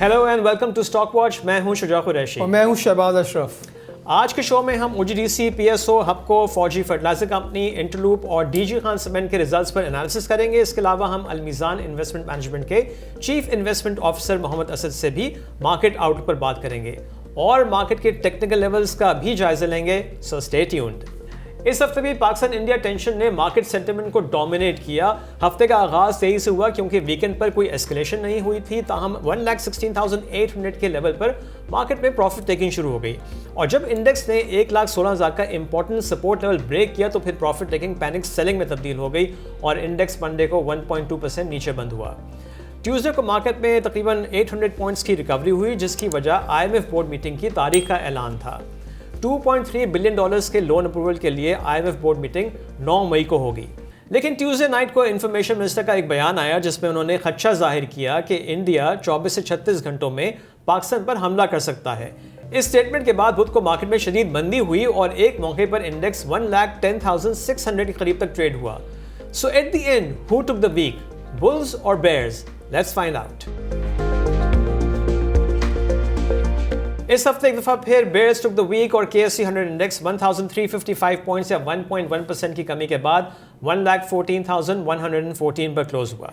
Hello and welcome to stock watch. मैं हूं शुजा कुरैशी और मैं हूं शहबाज अशरफ। आज के शो में हम OGDC, PSO, Hubco, Fauji fertilizer company, Interloop और डीजी खान सीमेंट के रिजल्ट्स पर एनालिसिस करेंगे। इसके अलावा हम अलमीज़ान इन्वेस्टमेंट मैनेजमेंट के chief investment officer Mohammad Asad से भी मार्केट आउटलुक पर बात करेंगे और मार्केट के टेक्निकल लेवल्स का भी जायजा लेंगे। So stay tuned. इस हफ्ते भी पाकिस्तान इंडिया टेंशन ने मार्केट सेंटिमेंट को डोमिनेट किया। हफ्ते का आगाज तेजी से हुआ क्योंकि वीकेंड पर कोई एस्केलेशन नहीं हुई थी, ताहम 1,16,800 के लेवल पर मार्केट में प्रॉफिट टेकिंग शुरू हो गई और जब इंडेक्स ने 1,16,000 का इंपॉर्टेंट सपोर्ट लेवल ब्रेक किया तो फिर प्रॉफिट टेकिंग पैनिक सेलिंग में तब्दील हो गई और इंडेक्स मंडे को 1.2% नीचे बंद हुआ। ट्यूसडे को मार्केट में तकरीबन 800 पॉइंट्स की रिकवरी हुई, जिसकी वजह IMF बोर्ड मीटिंग की तारीख का ऐलान था। $2.3 बिलियन के लोन अप्रूवल के लिए IMF बोर्ड मीटिंग 9 मई को होगी। लेकिन ट्यूसडे नाइट को इंफॉर्मेशन मिनिस्टर का एक बयान आया जिसमें उन्होंने खदशा जाहिर किया कि इंडिया 24 से 36 घंटों में पाकिस्तान पर हमला कर सकता है। इस स्टेटमेंट के बाद बुध को मार्केट में शदीद मंदी हुई और एक मौके पर इंडेक्स 1,10,600 के करीब तक ट्रेड हुआ। So at the end who took the week, bulls और बेयर्स? Let's find out. इस हफ्ते एक दफा फिर बेयर्स टुक द वीक और KSE 100 इंडेक्स 1355 पॉइंट्स या 1.1% की कमी के बाद 1,14,114 पर क्लोज हुआ।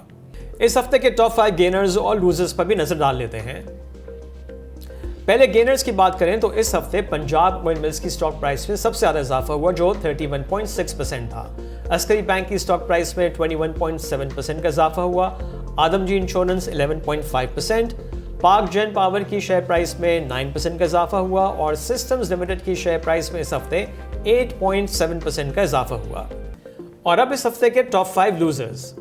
इस हफ्ते के टॉप 5 गेनर्स और लूजर्स पर भी नजर डाल लेते हैं। पहले गेनर्स की बात करें तो इस हफ्ते पंजाब ऑयल मिल्स की स्टॉक प्राइस में सबसे ज्यादा इजाफा हुआ जो 31.6% था। अस्करी बैंक की स्टॉक प्राइस में 21.7% का इजाफा हुआ। आदमजी इंश्योरेंस 11.5%, पाक जेन पावर की शेयर प्राइस में 9% का इजाफा हुआ और सिस्टम्स लिमिटेड की शेयर प्राइस में इस हफ्ते 8.7% का इजाफा हुआ। और अब इस हफ्ते के टॉप 5 लूजर्स।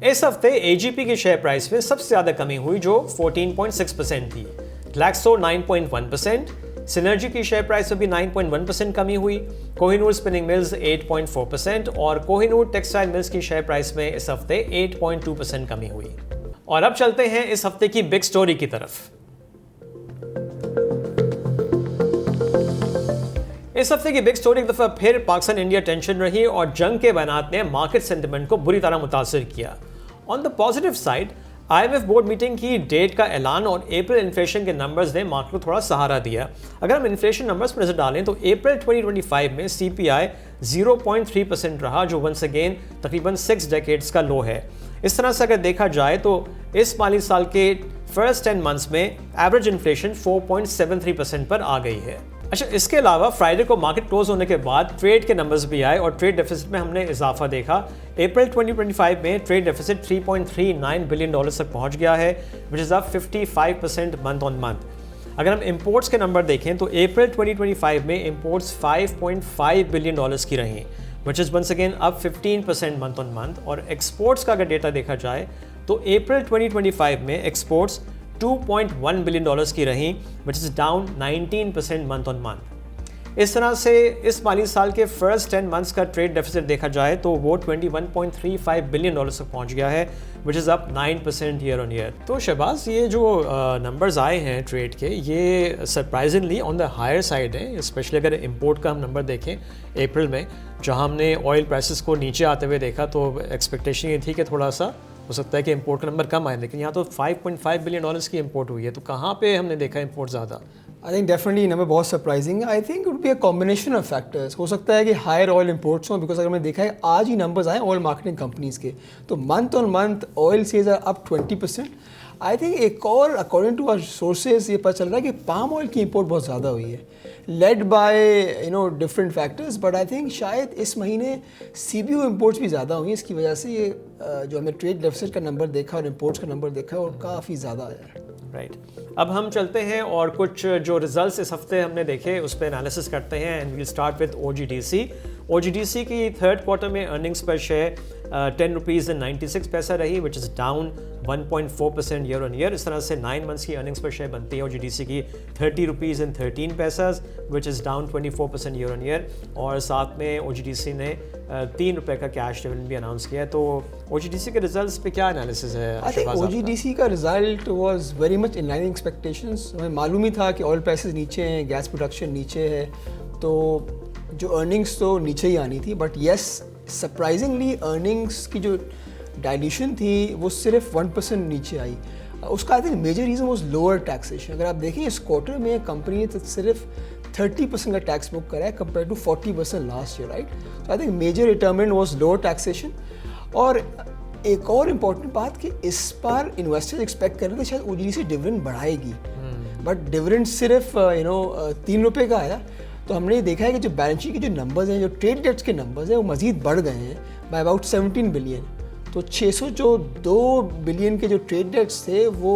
इस हफ्ते AGP की शेयर प्राइस में सबसे ज्यादा कमी हुई जो 14.6% थी। ग्लैक्सो 9.1%, सिनर्जी की शेयर प्राइस में भी 9.1% कमी हुई। कोहिनूर स्पिनिंग मिल्स 8.4% और कोहिनूर टेक्सटाइल मिल्स की शेयर प्राइस में इस हफ्ते 8.2% कमी हुई। और अब चलते हैं इस हफ्ते की बिग स्टोरी की तरफ। इस हफ्ते की बिग स्टोरी एक दफा फिर पाकिस्तान इंडिया टेंशन रही और जंग के बयानात ने मार्केट सेंटिमेंट को बुरी तरह मुतासिर किया। On the positive side, IMF board meeting की डेट का ऐलान और अप्रैल इन्फ्लेशन के नंबर्स ने मार्केट को थोड़ा सहारा दिया। अगर हम इन्फ्लेशन नंबर्स पर नजर डालें तो अप्रैल 2025 में CPI 0.3% रहा जो वंस अगेन तकरीबन 6 डेकेड्स का लो है। इस तरह से अगर देखा जाए तो इस माली साल के फर्स्ट 10 मंथ्स में एवरेज इन्फ्लेशन 4.73% पर आ गई है। अच्छा, इसके अलावा फ्राइडे को मार्केट क्लोज होने के बाद ट्रेड के नंबर्स भी आए और ट्रेड डेफिसिट में हमने इजाफा देखा। अप्रैल 2025 में ट्रेड डेफिसिट $3.39 बिलियन तक पहुंच गया है, which is up 55% month on month. अगर हम इंपोर्ट्स के नंबर देखें तो अप्रैल 2025 में इंपोर्ट्स $5.5 बिलियन की रहीं, which is once again up 15% month on month. और एक्सपोर्ट्स का अगर डेटा देखा जाए तो अप्रैल 2025 में एक्सपोर्ट्स $2.1 बिलियन की रहीं, which is down 19% month on month. इस तरह से इस माली साल के फर्स्ट 10 मंथ्स का ट्रेड डेफिसिट देखा जाए तो वो $21.35 बिलियन तक पहुंच गया है, which is up 9% year on year. तो शहबाज, ये जो नंबर्स आए हैं ट्रेड के, ये surprisingly on the higher side है, स्पेशली अगर इंपोर्ट का हम नंबर देखें अप्रैल में, जहां हमने ऑयल प्राइसेस को नीचे आते हुए देखा तो एक्सपेक्टेशन ये थी कि थोड़ा सा हो सकता है कि इंपोर्ट का नंबर कम आए, लेकिन यहाँ तो $5.5 बिलियन की इंपोर्ट हुई है। तो कहाँ पे हमने देखा इंपोर्ट ज़्यादा? आई थिंक डेफिनेटली नंबर बहुत सरप्राइजिंग है। I think it would be a combination of factors. हो सकता है कि हायर ऑयल इंपोर्ट्स हों, बिकॉज अगर मैंने देखा है आज ही नंबर्स आए ऑयल मार्केटिंग कंपनीज के, तो month on month oil sales are up 20%। I think एक और अकॉर्डिंग टू आवर सोर्सेज ये पता चल रहा है कि पाम ऑयल की इंपोर्ट बहुत ज़्यादा हुई है, led by different factors. But I think शायद इस महीने CBO इंपोर्ट्स भी ज़्यादा हुई, इसकी वजह से ये जो हमने ट्रेड डेफिसिट का नंबर देखा और इंपोर्ट्स का नंबर देखा और काफ़ी ज़्यादा आया। राइट, अब हम चलते हैं और कुछ जो रिजल्ट्स इस हफ्ते हमने देखे उस पर एनालिसिस करते हैं and we'll start with OGDC की थर्ड क्वार्टर में अर्निंग्स पर शेयर ₹10.96 रही, which is down 1.4% year on year. इस तरह से 9 मंथ्स की अर्निंग्स पर शेयर बनती है OGDC की ₹30.13, विच is down 24% year on year. और साथ में OGDC ने ₹3 का कैश डिविडेंड भी अनाउंस किया है। तो OGDC के रिजल्ट्स पे क्या एनालिसिस है? आई थिंक OGDC का result was very much in line expectations. हमें मालूम ही था कि ऑयल प्राइसेस नीचे हैं, गैस प्रोडक्शन नीचे है, तो जो अर्निंग्स तो नीचे ही आनी थी। बट येस, सरप्राइजिंगली अर्निंग्स की जो डाइल्यूशन थी वो सिर्फ 1% नीचे आई। उसका I think major reason was lower taxation. अगर आप देखें इस क्वार्टर में कंपनी ने तो सिर्फ 30% का टैक्स बुक करा है compare to 40% last year, right. तो I think major determinant was lower taxation. और एक और इम्पॉर्टेंट बात कि इस बार इन्वेस्टर्स एक्सपेक्ट कर रहे थे शायद ओजीसी डिविडेंड बढ़ाएगी, बट डिविडेंड सिर्फ 3 रुपये का आया। तो हमने देखा है कि जो बैलेंस शीट के जो नंबर्स हैं, जो ट्रेड डेट्स के नंबर्स हैं, वो मज़ीद बढ़ गए हैं बाय अबाउट 17 बिलियन। तो 602 बिलियन के जो ट्रेड डेट्स थे वो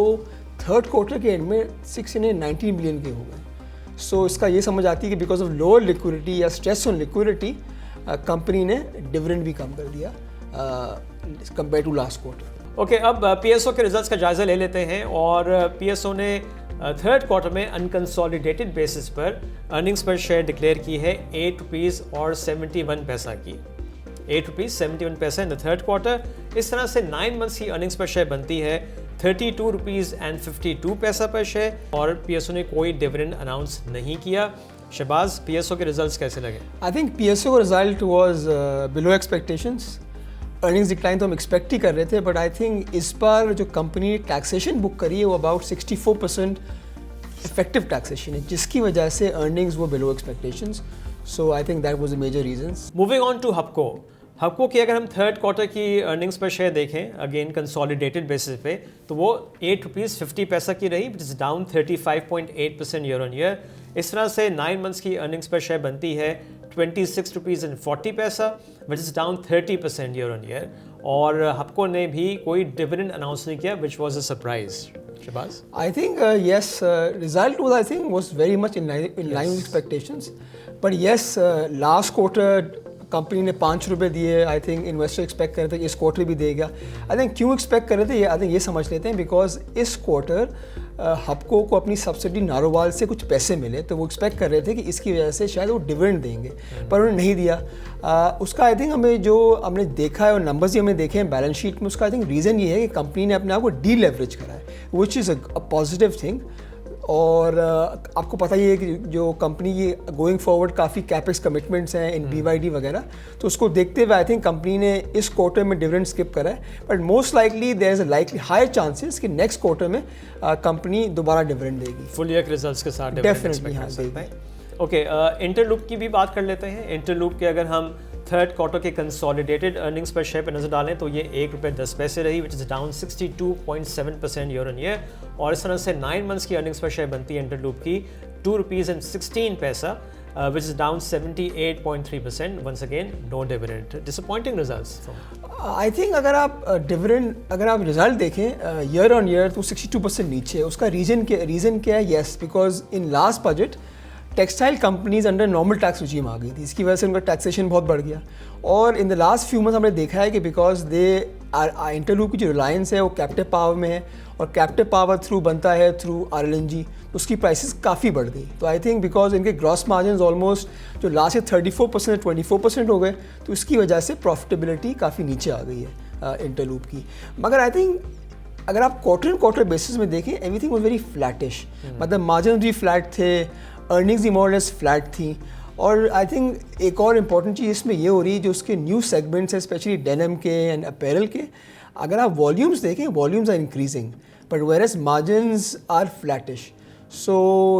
थर्ड क्वार्टर के एंड में 619 बिलियन के हो गए। सो इसका ये समझ आती है कि बिकॉज ऑफ लोअर लिक्विडिटी या स्ट्रेस ऑन लिक्विडिटी कंपनी ने डिविडेंड भी कम कर दिया compare to last quarter. Okay, अब पीएसओ के रिजल्ट्स का जायजा ले लेते हैं। और पीएसओ ने थर्ड क्वार्टर में अनकंसोलिडेटेड बेसिस पर अर्निंग्स पर शेयर डिक्लेयर की है 8 रुपीज़ और 71 पैसा की। 8 रुपीज़ 71 पैसा इन द थर्ड क्वार्टर। इस तरह से 9 मंथ्स की अर्निंग्स पर शेयर बनती है 32 रुपीज़ एंड 52 पैसा पर शेयर। और पीएसओ ने कोई डिविडेंड अनाउंस नहीं किया। शहबाज, पीएसओ के रिजल्ट्स कैसे लगे? आई थिंक पीएसओ का result was below expectations. Earnings decline तो हम एक्सपेक्ट ही कर रहे थे, बट आई थिंक इस बार जो कंपनी ने टैक्सेशन बुक करी है वो अबाउट 64% इफेक्टिव टैक्सेशन है, जिसकी वजह से अर्निंग्स वो below expectations. So I think that was the major reasons. Moving on to Hubco. Hubco की अगर हम थर्ड क्वार्टर की अर्निंग्स पर शेयर देखें अगेन कंसोलिडेटेड बेसिस पे, तो वो 8 रुपीज़ 50 पैसा की रही, which is down 35.8% year on year. इस तरह से 9 मंथ्स की अर्निंग्स पर शेयर बनती है 26 रुपीज़ एंड 40 पैसा, which is down 30% year on year. और हबको ने भी कोई डिविडेंड अनाउंस नहीं किया, which was a surprise. Shahbaz, I think yes, result was I think was very much in line with expectations. But yes, last quarter company ने 5 रुपये दिए। I think investor expect कर रहे थे कि इस क्वार्टर भी देगा। आई थिंक क्यों एक्सपेक्ट कर रहे थे आई थिंक ये समझ लेते हैं, बिकॉज इस क्वार्टर हबको को अपनी सब्सिडी नारोवाल से कुछ पैसे मिले, तो वो एक्सपेक्ट कर रहे थे कि इसकी वजह से शायद वो डिविडेंड देंगे, पर उन्होंने नहीं दिया। उसका आई थिंक हमने देखा है और नंबर्स भी हमने देखे हैं बैलेंस शीट में, उसका आई थिंक रीज़न ये है कि कंपनी ने अपने आप को डी लेवरेज करा है, which is a positive thing. और आपको पता ही है कि जो कंपनी की गोइंग फॉरवर्ड काफ़ी कैपेक्स कमिटमेंट्स हैं इन BYD वगैरह, तो उसको देखते हुए आई थिंक कंपनी ने इस क्वार्टर में डिविडेंड स्किप करा है। But most likely there is a likely higher chances कि नेक्स्ट क्वार्टर में कंपनी दोबारा डिविडेंड देगी। फुल ईयर के रिजल्ट्स के साथ डेफिनेटली हाँ देगी। ओके, इंटरलूप की भी बात कर लेते हैं। इंटरलूप के अगर हम थर्ड क्वार्टर के कंसोलिडेटेड अर्निंग्स पर शेयर पर नजर डालें तो ये 1 रुपये 10 पैसे रही, which is down 62.7% year on year. और इस तरह से 9 मंथ्स की अर्निंग्स पर शेयर बनती है इंटरलूप की 2 रुपीज़ एंड 16 पैसा, which is down 78.3%। Once again no dividend, disappointing results. I think अगर आप रिजल्ट देखें ईयर ऑन ईयर तो 62% नीचे है। उसका रीज़न क्या है? Yes, because in last budget textile companies under normal tax regime आ गई थी, इसकी वजह से उनका टैक्सेशन बहुत बढ़ गया। और in the last few months हमने देखा है कि बिकॉज इंटरलूप की जो रिलायंस है वो कैप्टिव पावर में है, और कैप्टिव पावर थ्रू बनता है थ्रू RLNG, तो उसकी प्राइसेस काफ़ी बढ़ गई। तो आई थिंक बिकॉज इनके ग्रॉस मार्जिन ऑलमोस्ट जो लास्ट ईयर 34% 24% हो गए, तो इसकी वजह से प्रॉफिटेबिलिटी काफ़ी नीचे आ गई है इंटरलूप की। मगर आई थिंक अगर आप क्वार्टर बेसिस में देखें एवरीथिंग वाज वेरी फ्लैटिश, मतलब मार्जिन भी फ्लैट थे, अर्निंग्स भी मोर लेस फ्लैट थी। और आई थिंक एक और इम्पॉर्टेंट चीज़ इसमें ये हो रही है जो उसके न्यू सेगमेंट्स हैं स्पेशली डेनिम के एंड अपैरल के, अगर आप वॉल्यूम्स देखें volumes are increasing but average margins are flattish. So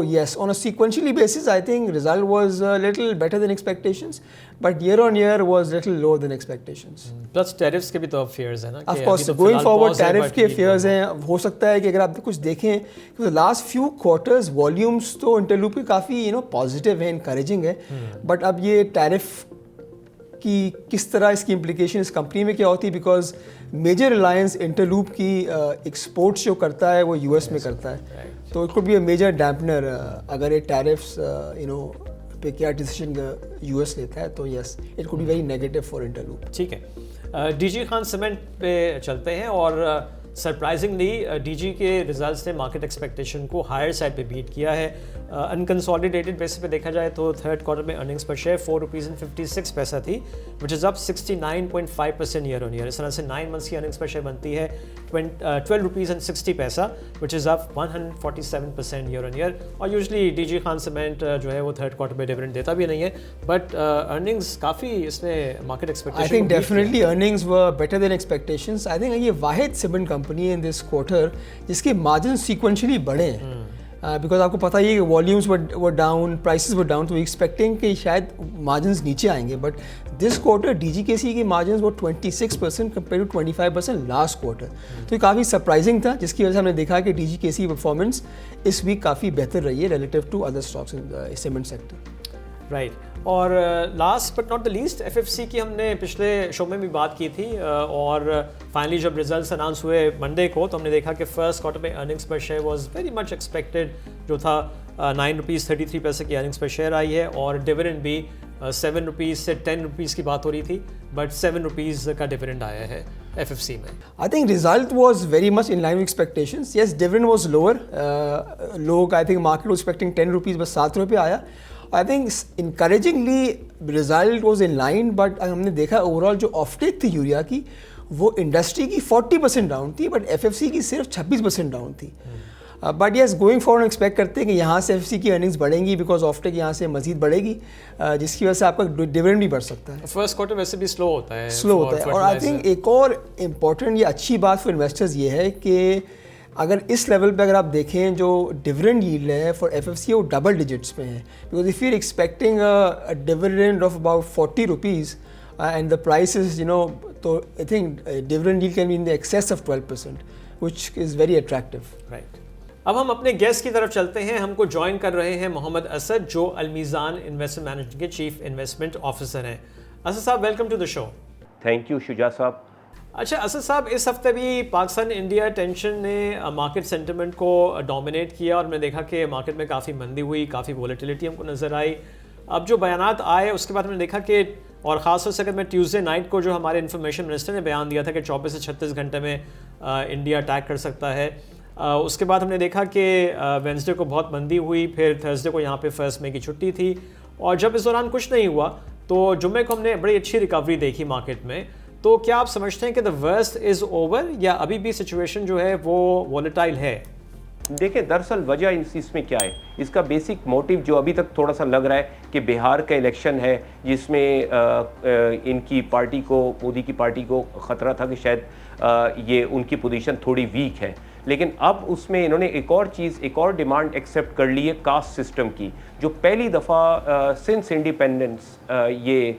yes, on a sequentially basis, I think result was a little better than expectations, but year on year was little lower than expectations. Plus tariffs के भी तो fears है ना? Of course, going forward tariff के fears हैं। हो सकता है कि अगर आप कुछ देखें कि last few quarters volumes तो इंटरलूप के काफ़ी positive है, encouraging है, but अब ये tariff कि किस तरह इसकी इम्प्लीकेशन इस कंपनी में क्या होती है, बिकॉज मेजर रिलायंस इंटरलूप की एक्सपोर्ट्स जो करता है वो US में करता है, तो it could be a major dampener अगर ये टैरिफ्स पे क्या डिसीजन US लेता है, तो yes it could be very negative for Interloop. ठीक है, DG खान सीमेंट पे चलते हैं। और सरप्राइजिंगली DG के रिजल्ट्स ने मार्केट एक्सपेक्टेशन को हायर साइड पे बीट किया है। अनकंसोलिडेटेड बेसिस पे देखा जाए तो थर्ड क्वार्टर में अर्निंग्स पर शेयर 4 रुपीज़ एंड 56 पैसा थी, which is up 69.5% year on year. इस तरह से 9 मंथ्स की अर्निंग्स पर शेयर बनती है 12 रुपीज़ एंड 60 पैसा, which is up 147% year on year. और यूजली DG खान सीमेंट जो है वो थर्ड क्वार्टर में डिविडेंड देता भी नहीं है, बट अर्निंग्स काफ़ी इसने market expectation, I think definitely earnings were better than expectations. I think ये वाहिद cement company company in this quarter जिसके मार्जिन सीक्वेंशियली बढ़े हैं, बिकॉज आपको पता ही है कि volumes were down, prices were down, तो एक्सपेक्टिंग कि शायद मार्जिन नीचे आएंगे, बट दिस क्वार्टर डीजीकेसी के मार्जिन वो 26% कंपेयर टू 25% लास्ट क्वार्टर, तो ये काफ़ी सरप्राइजिंग था, जिसकी वजह से हमने देखा कि डीजीकेसी परफॉर्मेंस इस वीक काफ़ी बेहतर रही है relative to other stocks in cement sector. Right और last but not the least FFC की हमने पिछले शो में भी बात की थी और फाइनली जब रिजल्ट्स अनाउंस हुए मंडे को तो हमने देखा कि फर्स्ट क्वार्टर में अर्निंग्स पर share was very much expected, जो था 9 रुपीज़ 33 पैसे की अर्निंग्स पर शेयर आई है और डिविडेंड भी 7 रुपीज़ से 10 रुपीज़ की बात हो रही थी, बट 7 रुपीज़ का डिविडेंड आया है एफएफसी में। I think result was very much in line with expectations. Yes, dividend was lower. लोग I think market was expecting 10 rupees, बस 7 रुपये आया। I think encouragingly result was in line, but हमने देखा ओवरऑल जो ऑफटेक थी urea की वो इंडस्ट्री की 40% डाउन थी, बट एफएफसी की सिर्फ 26% डाउन थी। But yes going forward expect करते हैं कि यहाँ से एफएफसी की अर्निंग्स बढ़ेंगी बिकॉज ऑफटेक यहाँ से मजीद बढ़ेगी, जिसकी वजह से आपका डिविडेंड भी बढ़ सकता है। फर्स्ट क्वार्टर वैसे भी स्लो होता है और आई थिंक एक और इम्पॉर्टेंट या अच्छी बात फॉर इन्वेस्टर्स ये है कि अगर इस लेवल पे अगर आप देखें जो डिविडेंड यील्ड है फॉर एफएफसी वो डबल डिजिट्स में है, because if you are expecting a dividend of about 40 rupees and the price is तो I think dividend yield can be in the excess of 12%, which is very attractive. Right, अब हम अपने guest की तरफ चलते हैं। हमको ज्वाइन कर रहे हैं मोहम्मद असद, जो अलमीज़ान इन्वेस्टमेंट मैनेजमेंट के चीफ इन्वेस्टमेंट ऑफिसर हैं। असद साहब, welcome to the show. Thank you Shuja साहब। अच्छा असद साहब, इस हफ्ते भी पाकिस्तान इंडिया टेंशन ने मार्केट सेंटिमेंट को डोमिनेट किया और हमने देखा कि मार्केट में काफ़ी मंदी हुई, काफ़ी वॉलेटिलिटी हमको नज़र आई। अब जो बयानात आए उसके बाद हमने देखा कि और ख़ासतौर से अगर मैं ट्यूसडे नाइट को जो हमारे इन्फॉर्मेशन मिनिस्टर ने बयान दिया था कि 24 से 36 घंटे में इंडिया अटैक कर सकता है, उसके बाद हमने देखा कि वेंसडे को बहुत मंदी हुई, फिर थर्सडे को यहाँ पे 1 मई की छुट्टी थी और जब इस दौरान कुछ नहीं हुआ तो जुम्मे को हमने बड़ी अच्छी रिकवरी देखी मार्केट में। तो क्या आप समझते हैं कि द वर्स्ट इज़ ओवर या अभी भी सिचुएशन जो है वो वॉलेटाइल है? देखिए, दरअसल वजह इसमें क्या है, इसका बेसिक मोटिव जो अभी तक थोड़ा सा लग रहा है कि बिहार का इलेक्शन है जिसमें इनकी पार्टी को, मोदी की पार्टी को ख़तरा था कि शायद ये उनकी पोजीशन थोड़ी वीक है, लेकिन अब उसमें इन्होंने एक और चीज़, एक और डिमांड एक्सेप्ट कर ली है कास्ट सिस्टम की, जो पहली दफ़ा सिंस इंडिपेंडेंस ये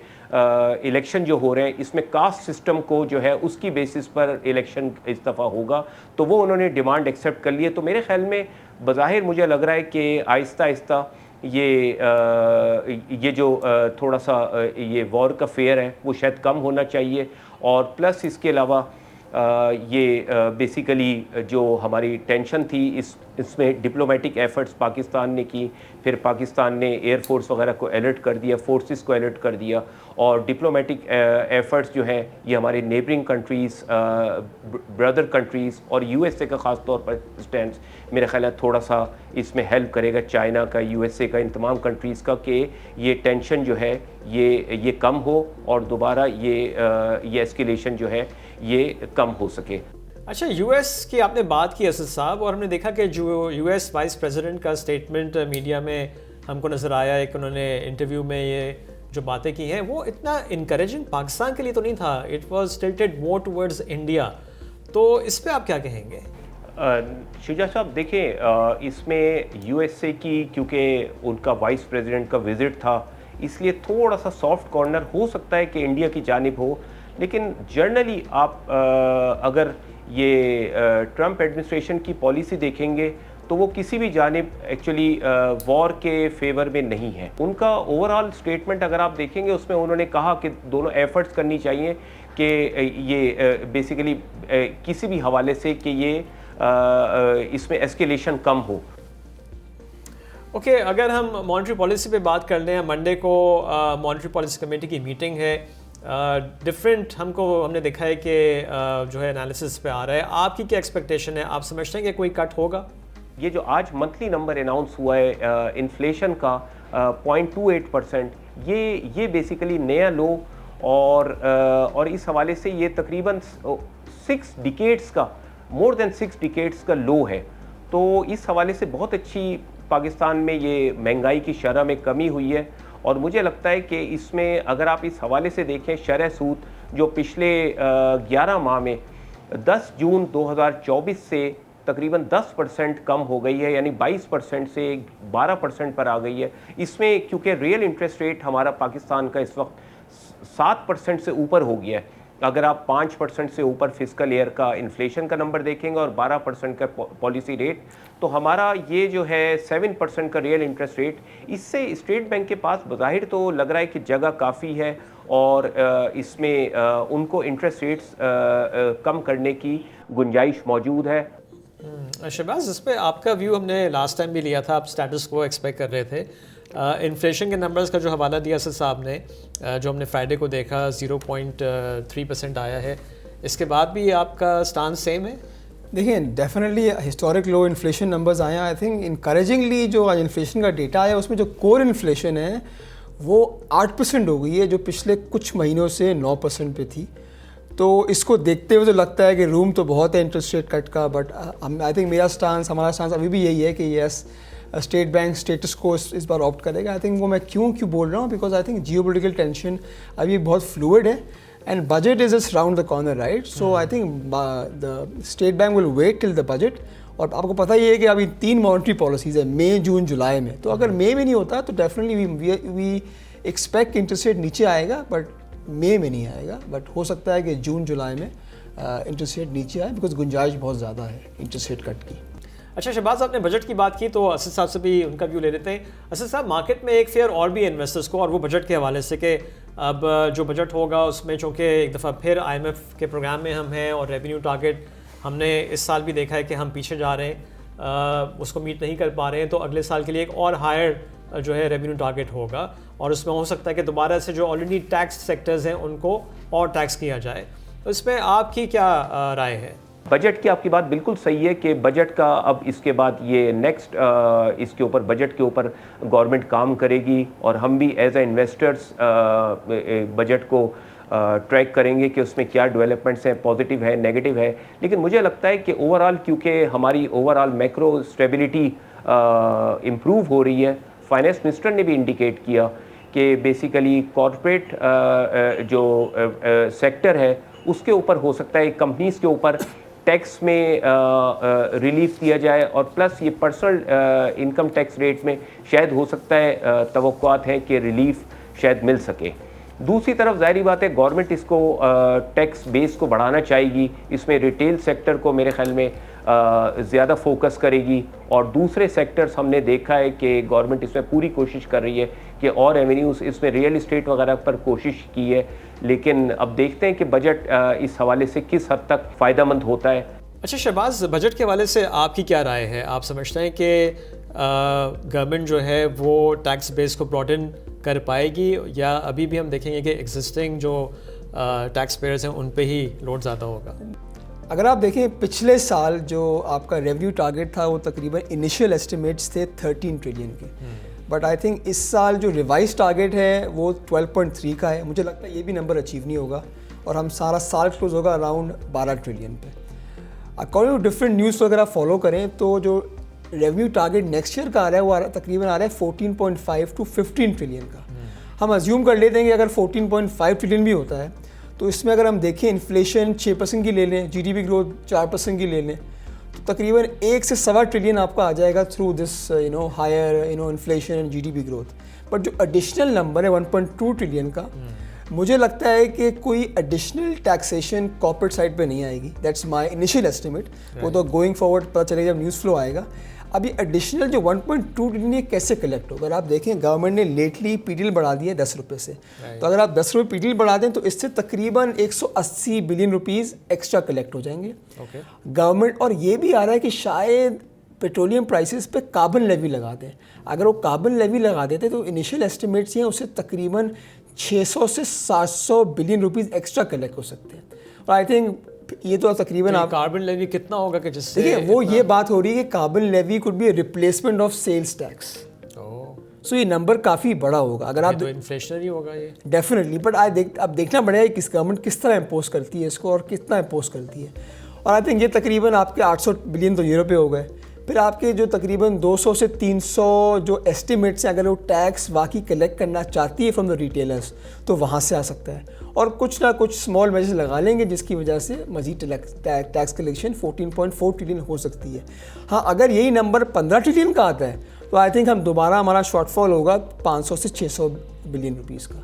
इलेक्शन जो हो रहे हैं इसमें कास्ट सिस्टम को जो है उसकी बेसिस पर इलेक्शन इस दफ़ा होगा, तो वो उन्होंने डिमांड एक्सेप्ट कर ली है। तो मेरे ख्याल में बज़ाहिर मुझे लग रहा है कि आहिस्ता आहिस्ता ये जो थोड़ा सा ये वॉर का फेयर है वो शायद कम होना चाहिए, और प्लस इसके अलावा ये बेसिकली जो हमारी टेंशन थी इसमें डिप्लोमेटिक एफर्ट्स पाकिस्तान ने की, फिर पाकिस्तान ने एयरफोर्स वगैरह को अलर्ट कर दिया, फोर्सेस को अलर्ट कर दिया, और डिप्लोमेटिक एफर्ट्स जो हैं ये हमारे नेबरिंग कंट्रीज़, ब्रदर कंट्रीज़ और यूएसए का ख़ास तौर पर स्टैंड मेरे ख्याल है थोड़ा सा इसमें हेल्प करेगा, चाइना का, यूएसए का, इन तमाम कंट्रीज़ का, कि ये टेंशन जो है ये कम हो और दोबारा ये एस्केलेशन जो है ये कम हो सके। अच्छा, यूएस की आपने बात की असद साहब, और हमने देखा कि जो यूएस वाइस प्रेसिडेंट का स्टेटमेंट मीडिया में हमको नज़र आया है कि उन्होंने इंटरव्यू में ये जो बातें की हैं वो इतना इनकरेजिंग पाकिस्तान के लिए तो नहीं था, it was tilted more towards India, तो इस पे आप क्या कहेंगे? शुजा साहब, देखें, इसमें यूएसए की, क्योंकि उनका वाइस प्रेसिडेंट का विज़िट था इसलिए थोड़ा सा सॉफ्ट कॉर्नर हो सकता है कि इंडिया की जानिब हो, लेकिन जनरली आप अगर ये ट्रंप एडमिनिस्ट्रेशन की पॉलिसी देखेंगे तो वो किसी भी जानिब एक्चुअली वॉर के फेवर में नहीं है। उनका ओवरऑल स्टेटमेंट अगर आप देखेंगे उसमें उन्होंने कहा कि दोनों एफर्ट्स करनी चाहिए कि ये बेसिकली किसी भी हवाले से कि ये इसमें एस्केलेशन कम हो। ओके, अगर हम मॉनेटरी पॉलिसी पे बात कर लें, मंडे को मॉनेटरी पॉलिसी कमेटी की मीटिंग है, डिफरेंट हमने देखा है कि जो है एनालिसिस पे आ रहा है, आपकी क्या एक्सपेक्टेशन है? आप समझते हैं कि कोई कट होगा? ये जो आज मंथली नंबर अनाउंस हुआ है इन्फ्लेशन का 0.28%, ये बेसिकली नया लो, और इस हवाले से ये तकरीबन 6 डिकेड्स का, मोर देन 6 डिकेड्स का लो है। तो इस हवाले से बहुत अच्छी पाकिस्तान में ये महंगाई की शरह में कमी हुई है, और मुझे लगता है कि इसमें अगर आप इस हवाले से देखें शरह सूद जो पिछले 11 माह में 10 जून 2024 से तकरीबन 10% कम हो गई है, यानी 22% से 12% पर आ गई है। इसमें क्योंकि रियल इंटरेस्ट रेट हमारा पाकिस्तान का इस वक्त 7% से ऊपर हो गया है। अगर आप 5% से ऊपर फिस्कल ईयर का इन्फ्लेशन का नंबर देखेंगे और 12% का पॉलिसी रेट, तो हमारा ये जो है 7% का रियल इंटरेस्ट रेट, इससे स्टेट बैंक के पास बज़ाहिर तो लग रहा है कि जगह काफ़ी है और इसमें उनको इंटरेस्ट रेट्स कम करने की गुंजाइश मौजूद है। शहबाज, इस पे आपका व्यू हमने लास्ट टाइम भी लिया था, आप स्टेटस को एक्सपेक्ट कर रहे थे। इन्फ्लेशन के नंबर्स का जो हवाला दिया असद साहब ने, जो हमने फ्राइडे को देखा 0.3% आया है, इसके बाद भी आपका स्टांस सेम है? देखिए, डेफिनेटली हिस्टोरिक लो इन्फ्लेशन नंबर्स आए हैं। आई थिंक इनकरेजिंगली जो आज इन्फ्लेशन का डेटा आया उसमें जो कोर इन्फ्लेशन है वो 8% हो गई है, जो पिछले कुछ महीनों से 9% पे थी। तो इसको देखते हुए तो लगता है कि रूम तो बहुत है इंटरेस्ट रेट कट का, बट आई थिंक हमारा स्टांस अभी भी यही है कि यस, स्टेट बैंक स्टेटस को इस बार ऑप्ट करेगा। आई थिंक वो मैं क्यों बोल रहा हूँ, because I think geopolitical tension अभी बहुत फ्लूइड है and budget is just round the corner, right? So I think the State Bank will wait till the budget. और आपको पता ही है कि अभी 3 मॉनेटरी पॉलिसीज़ है, मई, जून, जुलाई में। तो अगर मई में नहीं होता तो definitely we expect interest rate नीचे आएगा, बट मई में नहीं आएगा। बट हो सकता है कि जून जुलाई में इंटरेस्ट रेट नीचे आए, बिकॉज गुंजाइश बहुत ज़्यादा है इंटरेस्ट रेट कट की। अच्छा शहबाज, आपने बजट की बात की तो असद साहब से भी उनका व्यू ले लेते हैं। असद साहब, मार्केट में एक फेयर और भी है इन्वेस्टर्स को, और वो बजट के हवाले से कि अब जो बजट होगा उसमें चूँकि एक दफ़ा फिर IMF के प्रोग्राम में हम हैं और रेवेन्यू टारगेट हमने इस साल भी देखा है कि हम पीछे जा रहे हैं, उसको मीट नहीं कर पा रहे हैं, तो अगले साल के लिए एक और हायर जो है रेवेन्यू टारगेट होगा और उसमें हो सकता है कि दोबारा से जो ऑलरेडी टैक्स सेक्टर्स हैं उनको और टैक्स किया जाए। तो इस पर आपकी क्या राय है? बजट की आपकी बात बिल्कुल सही है कि बजट का अब इसके बाद ये नेक्स्ट इसके ऊपर बजट के ऊपर गवर्नमेंट काम करेगी और हम भी एज ए इन्वेस्टर्स बजट को ट्रैक करेंगे कि उसमें क्या डेवलपमेंट्स हैं, पॉजिटिव है, नेगेटिव है। लेकिन मुझे लगता है कि ओवरऑल क्योंकि हमारी ओवरऑल मैक्रो स्टेबिलिटी इम्प्रूव हो रही है, फाइनेंस मिनिस्टर ने भी इंडिकेट किया कि बेसिकली कॉरपोरेट जो सेक्टर है उसके ऊपर हो सकता है कंपनीज़ के ऊपर टैक्स में रिलीफ दिया जाए और प्लस ये पर्सनल इनकम टैक्स रेट में शायद हो सकता है तवक्कुआत है कि रिलीफ शायद मिल सके। दूसरी तरफ ज़ाहिर बात है गवर्नमेंट इसको टैक्स बेस को बढ़ाना चाहेगी, इसमें रिटेल सेक्टर को मेरे ख्याल में ज़्यादा फोकस करेगी और दूसरे सेक्टर्स हमने देखा है कि गवर्नमेंट इसमें पूरी कोशिश कर रही है कि और एवेन्यूज़ इसमें रियल इस्टेट वगैरह पर कोशिश की है। लेकिन अब देखते हैं कि बजट इस हवाले से किस हद तक फ़ायदेमंद होता है। अच्छा शहबाज, बजट के हवाले से आपकी क्या राय है? आप समझते हैं कि गवर्नमेंट जो है वो टैक्स बेस को ब्रॉडन कर पाएगी या अभी भी हम देखेंगे कि एग्जिस्टिंग जो टैक्स पेयर्स हैं उन पे ही लोड ज़्यादा होगा? अगर आप देखें पिछले साल जो आपका रेवेन्यू टारगेट था वो तकरीबन इनिशियल एस्टिमेट्स थे 13 ट्रिलियन के, बट आई थिंक इस साल जो रिवाइज टारगेट है वो 12.3 का है। मुझे लगता है ये भी नंबर अचीव नहीं होगा और हम सारा साल क्लोज होगा अराउंड 12 ट्रिलियन पे। अकॉर्डिंग टू डिफरेंट न्यूज़ वगैरह फॉलो करें तो जो रेवेन्यू टारगेट नेक्स्ट ईयर का आ रहा है वो तकरीबन आ रहा है 14.5 टू 15 ट्रिलियन का। हम अज्यूम कर लेते हैं कि अगर 14.5 ट्रिलियन भी होता है तो इसमें अगर हम देखें इन्फ्लेशन 6% की ले लें, जीडीपी ग्रोथ 4% की ले लें, तो तकरीबन 1 से सवा ट्रिलियन आपका आ जाएगा through this higher inflation and GDP growth. But जो एडिशनल नंबर है 1.2 ट्रिलियन का, मुझे लगता है कि कोई एडिशनल टैक्सेशन कॉर्पोरेट साइड पे नहीं आएगी। That's my initial estimate. वो तो गोइंग फॉरवर्ड पता चलेगा जब न्यूज़ फ्लो आएगा। अभी एडिशनल जो 1.2 ट्रिलियन ये कैसे कलेक्ट होगा? अगर आप देखें गवर्नमेंट ने लेटली पीडीएल बढ़ा दिया है 10 रुपये से, तो अगर आप 10 रुपये पीडीएल बढ़ा दें तो इससे तकरीबन 180 बिलियन रुपीज़ एक्स्ट्रा कलेक्ट हो जाएंगे गवर्नमेंट। और ये भी आ रहा है कि शायद पेट्रोलियम प्राइसेस पे कार्बन लेवी लगा दें। अगर वो कार्बन लेवी लगा देते तो इनिशियल एस्टिमेट्स हैं उससे तकरीबन 600 से 700 बिलियन रुपीज़ एक्स्ट्रा कलेक्ट हो सकते हैं। और आई थिंक ये तो तकरीबन आप कार्बन लेवी कितना होगा कि जिससे देखिए वो ये बात हो रही है कि carbon levy could be replacement of sales tax. So ये नंबर काफ़ी बड़ा होगा अगर आप तो इन्फ्लेशनरी होगा ये डेफिनेटली। बट अब देखना पड़ेगा किस गवर्नमेंट किस तरह इम्पोज करती है इसको और कितना इम्पोज करती है। और आई थिंक ये तकरीबन आपके 800 बिलियन तो यूरो पे हो गए, फिर आपके जो तकरीबन 200 से 300 जो एस्टिमेट्स हैं, अगर वो टैक्स वाकई कलेक्ट करना चाहती है फ्रॉम द रिटेलर्स तो वहाँ से आ सकता है, और कुछ ना कुछ स्मॉल मेजर्स लगा लेंगे जिसकी वजह से मजीद टैक्स कलेक्शन 14.4 ट्रिलियन हो सकती है। हाँ, अगर यही नंबर 15 ट्रिलियन का आता है तो आई थिंक हम दोबारा हमारा शॉर्टफॉल होगा 500 से 600 बिलियन रुपीज़ का।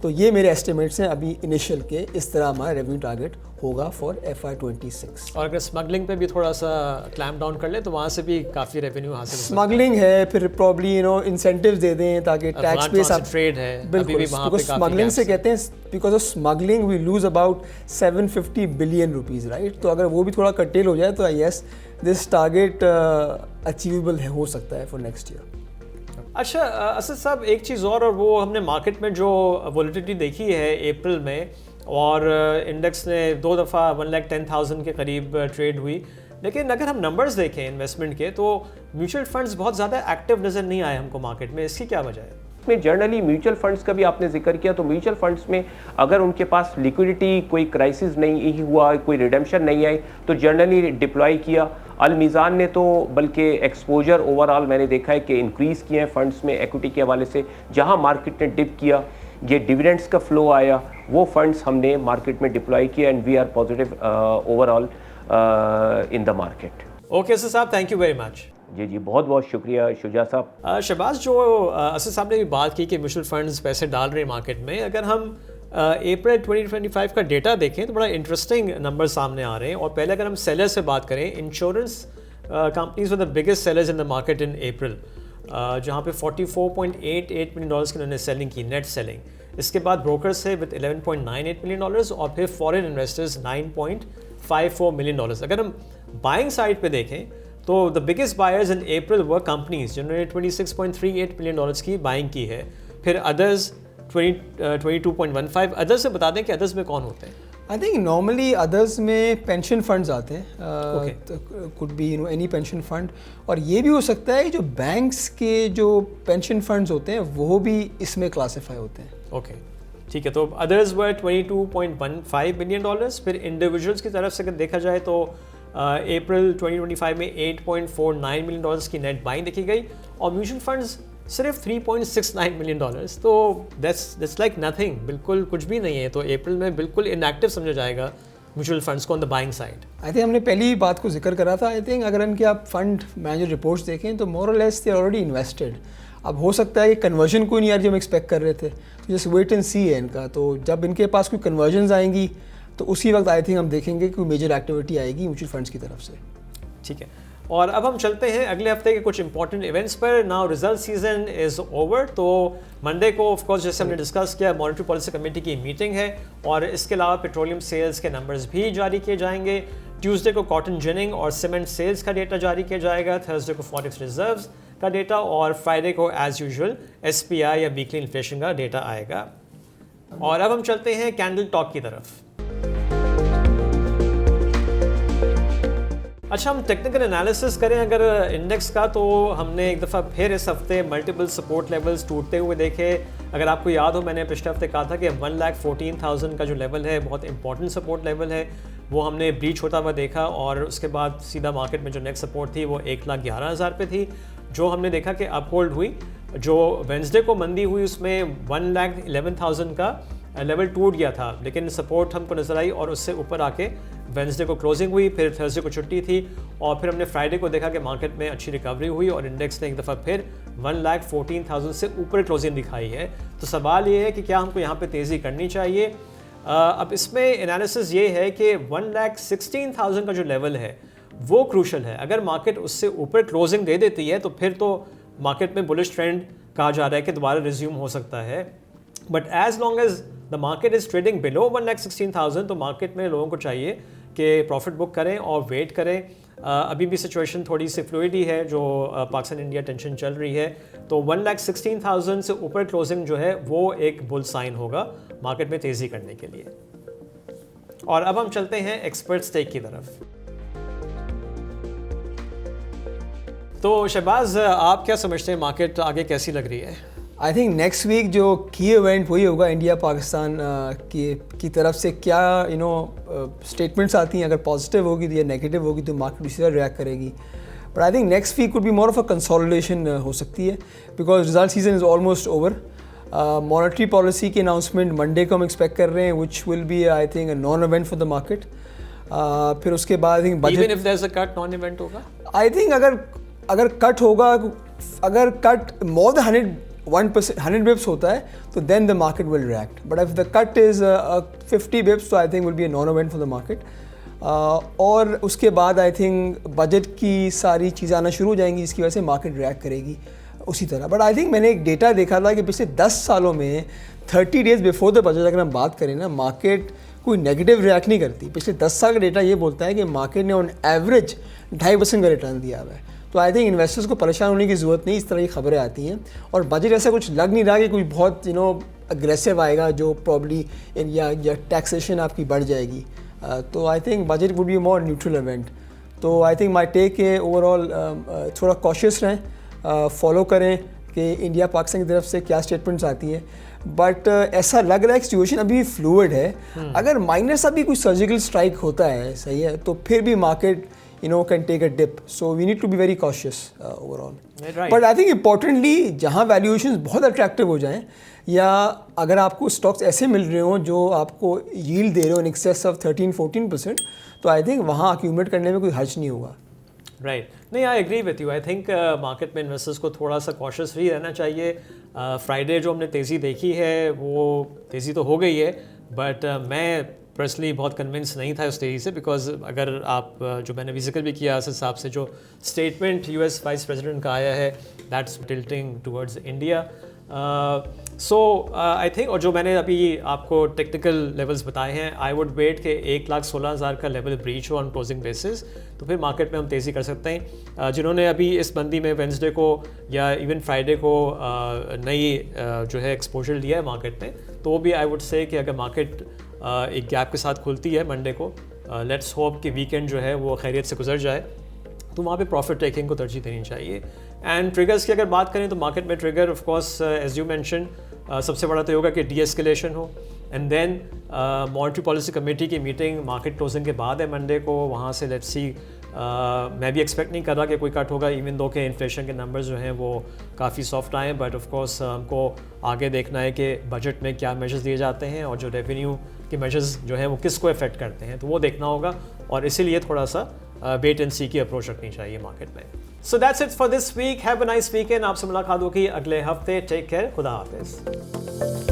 तो ये मेरे एस्टिमेट्स हैं अभी इनिशियल के, इस तरह हमारा रेवेन्यू टारगेट होगा फॉर FY26। और अगर स्मगलिंग पे भी थोड़ा सा क्लैम्प डाउन कर ले तो वहाँ से भी काफ़ी रेवेन्यू हासिल हो सकता स्मगलिंग है, फिर प्रॉब्ली इंसेंटिव्स दे दें ताकि टैक्स बेस आप ट्रेड है बिल्कुल, बिकॉज स्मगलिंग से कहते हैं, because of smuggling we lose about 750 billion rupees, right. तो अगर वो भी थोड़ा कटेल हो जाए तो यस दिस टारगेट अचीवेबल हो सकता है फॉर नेक्स्ट ईयर। अच्छा असद साहब, एक चीज़ और वो हमने मार्केट में जो वोलेटिलिटी देखी है अप्रैल में, और इंडेक्स ने 2 दफ़ा 1,10,000 के करीब ट्रेड हुई, लेकिन अगर हम नंबर्स देखें इन्वेस्टमेंट के तो म्यूचुअल फंड्स बहुत ज़्यादा एक्टिव नज़र नहीं आए हमको मार्केट में। इसकी क्या वजह है? में जनरली म्यूचुअल फंड्स का भी आपने जिक्र किया, तो म्यूचुअल फंड्स में अगर उनके पास लिक्विडिटी, कोई क्राइसिस नहीं हुआ, कोई रिडेम्पशन नहीं आई, तो जनरली डिप्लॉय किया। अलमीज़ान ने तो बल्कि एक्सपोजर ओवरऑल मैंने देखा है कि इंक्रीज़ किए हैं फंड्स में एक्विटी के हवाले से। जहां मार्केट ने डिप किया, ये डिविडेंड्स का फ्लो आया, वो फंड्स हमने मार्केट में डिप्लॉय किया, and we are positive overall in the market. Okay Asad साहब, थैंक यू वेरी मच। जी बहुत बहुत शुक्रिया शुजा साहब। शहबाज, जो असद साहब ने भी बात की कि म्यूचुअल फंड्स पैसे डाल रहे हैं मार्केट में, अगर हम अप्रैल 2025 का डेटा देखें तो बड़ा इंटरेस्टिंग नंबर सामने आ रहे हैं। और पहले अगर हम सेलर से बात करें, insurance companies were the biggest sellers in the market in April, जहाँ पे $44.88 मिलियन की उन्होंने सेलिंग की, नेट सेलिंग। इसके बाद ब्रोकर्स से विद $11.98 मिलियन, और फिर फॉरेन इन्वेस्टर्स $9.54 मिलियन। अगर हम बाइंग साइड पे देखें तो the biggest buyers in April were companies जिन्होंने $26.38 मिलियन की बाइंग की है। फिर अदर्स 22.15। अदर्स से बता दें कि अदर्स में कौन होते हैं? आई थिंक नॉर्मली अदर्स में पेंशन फंड्स आते हैं, could be any pension fund, और ये भी हो सकता है कि जो बैंक्स के जो पेंशन फंड्स होते हैं वो भी इसमें क्लासीफाई होते हैं। ओके, ठीक है। तो अदर्स वर $22.15 मिलियन। फिर इंडिविजुअल्स की तरफ से अगर देखा जाए तो अप्रैल 2025 में $8.49 मिलियन की नेट बाइंग देखी गई, और म्यूचुअल फंड्स सिर्फ $3.69 मिलियन। तो दैट्स लाइक नथिंग, बिल्कुल कुछ भी नहीं है। तो अप्रैल में बिल्कुल इनएक्टिव समझा जाएगा म्यूचुअल फंड्स को on the buying side. I think हमने पहली ही बात को जिक्र करा था। आई थिंक अगर इनके आप फंड मैनेजर रिपोर्ट्स देखें तो मोर और लेस दे ऑलरेडी इन्वेस्टेड। अब हो सकता है कि कन्वर्जन कोई नहीं यार जो हम एक्सपेक्ट कर रहे थे, तो जस्ट वेट एंड सी है इनका। तो जब इनके पास कोई कन्वर्जन आएंगी तो उसी वक्त आई थिंक हम देखेंगे कि कोई मेजर एक्टिविटी आएगी म्यूचुअल फंड्स की तरफ से। ठीक है, और अब हम चलते हैं अगले हफ्ते के कुछ इंपॉर्टेंट इवेंट्स पर। Now result season is over, तो मंडे को ऑफ कोर्स जैसे हमने डिस्कस किया मॉनेटरी पॉलिसी कमेटी की मीटिंग है, और इसके अलावा पेट्रोलियम सेल्स के नंबर्स भी जारी किए जाएंगे। ट्यूसडे को कॉटन जिनिंग और सीमेंट सेल्स का डेटा जारी किया जाएगा। थर्सडे को फॉरेक्स रिजर्व्स का डेटा, और फ्राइडे को एज यूजुअल SPI या वीकली इन्फ्लेशन का डेटा आएगा। और अब हम चलते हैं कैंडल टॉक की तरफ। अच्छा, हम टेक्निकल एनालिसिस करें अगर इंडेक्स का, तो हमने एक दफ़ा फिर इस हफ्ते मल्टीपल सपोर्ट लेवल्स टूटते हुए देखे। अगर आपको याद हो, मैंने पिछले हफ्ते कहा था कि 1,14,000 का जो लेवल है बहुत इंपॉर्टेंट सपोर्ट लेवल है, वो हमने ब्रीच होता हुआ देखा, और उसके बाद सीधा मार्केट में जो नेक्स्ट सपोर्ट थी वो 1,11,000 पे थी, जो हमने देखा कि अपहोल्ड हुई। जो वेंसडे को मंदी हुई उसमें 1,11,000 का लेवल टूट गया था, लेकिन सपोर्ट हमको नजर आई और उससे ऊपर आके वेंसडे को क्लोजिंग हुई, फिर थर्सडे को छुट्टी थी, और फिर हमने फ्राइडे को देखा कि मार्केट में अच्छी रिकवरी हुई और इंडेक्स ने एक दफ़ा फिर 1,14,000 से ऊपर क्लोजिंग दिखाई है। तो सवाल ये है कि क्या हमको यहाँ पे तेज़ी करनी चाहिए? अब इसमें एनालिसिस ये है कि 1,16,000 का जो लेवल है वो क्रूशल है। अगर मार्केट उससे ऊपर क्लोजिंग दे देती है तो फिर तो मार्केट में बुलिश ट्रेंड कहा जा रहा है कि दोबारा रिज्यूम हो सकता है। But as long as the market is trading below 1,16,000 तो मार्केट में लोगों को चाहिए कि प्रॉफिट बुक करें और वेट करें। अभी भी सिचुएशन थोड़ी सी फ्लूइड ही है, जो पाकिस्तान इंडिया टेंशन चल रही है, तो 1,16,000 से ऊपर क्लोजिंग जो है वो एक बुल साइन होगा मार्केट में तेज़ी करने के लिए। और अब हम चलते हैं एक्सपर्ट स्टेक की तरफ। तो शहबाज, आप क्या समझते हैं मार्केट आगे कैसी लग रही है? आई थिंक नेक्स्ट वीक जो की इवेंट वही होगा इंडिया पाकिस्तान की तरफ से क्या स्टेटमेंट्स आती हैं, अगर पॉजिटिव होगी तो या नेगेटिव होगी तो मार्केट उसी तरह रिएक्ट करेगी। But I think next week would be more of a consolidation हो सकती है, because result season is almost over. Monetary policy की अनाउंसमेंट मंडे को हम एक्सपेक्ट कर रहे हैं, which will be I think a non event for the market. फिर उसके बाद I think budget, even if there is a cut, non event होगा. आई थिंक अगर कट होगा, अगर कट मोर देन 100 बिप्स होता है तो then the market will react. But if the cut is 50 bips तो I think will be a non event for the market. और उसके बाद आई थिंक बजट की सारी चीज़ें आना शुरू हो जाएंगी, जिसकी वजह से मार्केट रिएक्ट करेगी उसी तरह. बट आई थिंक मैंने एक डेटा देखा था कि पिछले 10 सालों में 30 डेज़ बिफोर द बजट अगर हम बात करें ना, मार्केट कोई नेगेटिव रिएक्ट नहीं करती. पिछले 10 साल का डेटा ये बोलता है कि मार्केट ने ऑन एवरेज 2.5% का रिटर्न दिया हुआ है. तो आई थिंक इन्वेस्टर्स को परेशान होने की ज़रूरत नहीं, इस तरह की खबरें आती हैं. और बजट ऐसा कुछ लग नहीं रहा कि कोई बहुत अग्रेसिव आएगा जो प्रॉब्ली या टैक्सेशन आपकी बढ़ जाएगी. तो I think budget would be more neutral event. तो आई थिंक माई टेक है ओवरऑल थोड़ा कॉशियस रहें, फॉलो करें कि इंडिया पाकिस्तान की तरफ से क्या स्टेटमेंट्स आती हैं. बट ऐसा लग रहा है कि सिचुएशन अभी फ्लूइड है. अगर माइनस अभी कोई सर्जिकल स्ट्राइक होता है, सही है, तो फिर भी market can take a dip. So we need to be very cautious overall. Right. But I think importantly, जहाँ valuations बहुत attractive हो जाएं, या अगर आपको stocks ऐसे मिल रहे हो जो आपको yield दे रहे हो in excess of 13-14%, तो I think वहाँ accumulate करने में कोई हर्ज नहीं होगा. राइट. नहीं, I agree with you. I think market में इन्वेस्टर्स को थोड़ा सा कॉशियस ही रहना चाहिए. फ्राइडे जो हमने तेज़ी देखी है वो तेज़ी तो हो गई है, बट मैं पर्सनली बहुत कन्विंस नहीं था उस तेज़ी से, बिकॉज अगर आप जो मैंने भी जिक्र भी किया उस हिसाब से जो स्टेटमेंट यूएस वाइस प्रेसिडेंट का आया है, that's tilting towards India. So I think, और जो मैंने अभी आपको टेक्निकल लेवल्स बताए हैं, आई वुड वेट के 1,16,000 का लेवल ब्रीच हो ऑन क्लोजिंग बेसिस, तो फिर मार्केट में हम तेज़ी कर सकते हैं. जिन्होंने अभी इस मंदी में वेंसडे को या इवन फ्राइडे को नई जो है एक्सपोजर लिया है मार्केट में, तो भी आई वुड से कि अगर मार्केट एक गैप के साथ खुलती है मंडे को, लेट्स होप कि वीकेंड जो है वो खैरियत से गुजर जाए, तो वहाँ पे प्रॉफिट टेकिंग को तरजीह देनी चाहिए. एंड ट्रिगर्स की अगर बात करें तो मार्केट में trigger of course as you mention सबसे बड़ा तो होगा कि डीएस्केलेशन हो, and then monetary policy committee की मीटिंग मार्केट क्लोजिंग के बाद है मंडे को. वहाँ से लेट्स सी, मैं भी एक्सपेक्ट नहीं कर रहा कि कोई कट होगा, इवन दो के इन्फ्लेशन के नंबर्स जो हैं वो काफ़ी सॉफ्ट आए. बट ऑफ कोर्स हमको आगे देखना है कि बजट में क्या मेजर्स दिए जाते हैं और जो रेवेन्यू के मेजर्स जो हैं वो किसको इफेक्ट करते हैं, तो वो देखना होगा. और इसीलिए थोड़ा सा वेट एंड सी की अप्रोच रखनी चाहिए मार्केट में. So that's it for this week. Have a nice weekend. आपसे मुलाकात होगी अगले हफ्ते. Take care. खुदा हाफिज़.